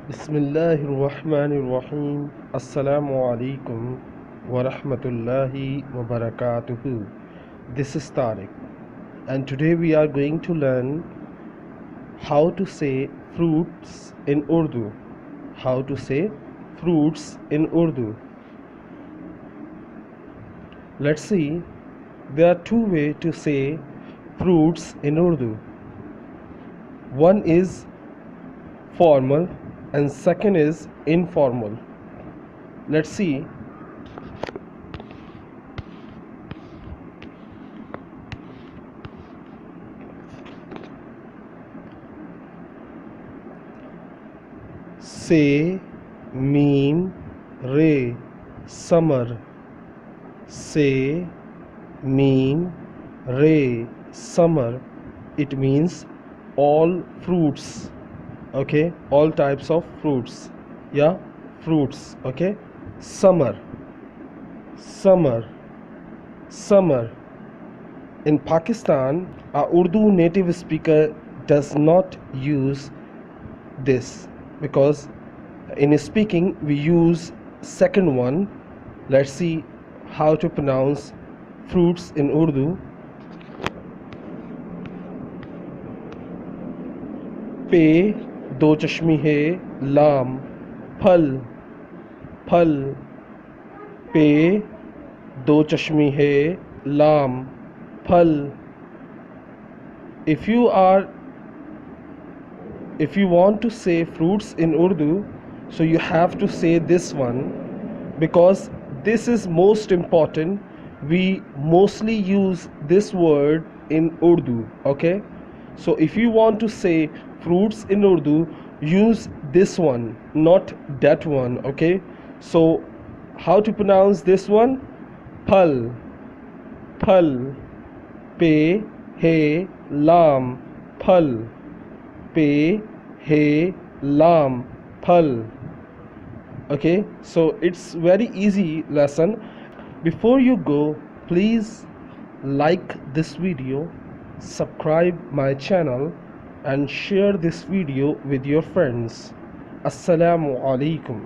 Bismillahirrahmanirrahim. Assalamu alaikum wa rahmatullahi wa barakatuhu. This is Tariq, and today we are going to learn how to say fruits in Urdu. How to say fruits in Urdu. Let's see. There are two ways to say fruits in Urdu. One is formal and second is informal. Let's see. Say, mean, re, summer. Say, mean, re, summer. It means all fruits. Okay, all types of fruits. Yeah, fruits. Okay, summer, summer, summer. In Pakistan, a Urdu native speaker does not use this because in speaking we use second one. Let's see how to pronounce fruits in Urdu. पे दो चश्मी है लाम फल फल पे दो चश्मी है लाम फल. If you want to say fruits in Urdu, so you have to say this one because this is most important. We mostly use this word in Urdu. Okay, so if you want to say fruits in Urdu, use this one, not that one. Okay, so how to pronounce this one? Phal, phal, pe he lam, phal, pe he lam, phal. Okay, so it's very easy lesson. Before you go, please like this video, subscribe my channel and share this video with your friends. Assalamu alaikum.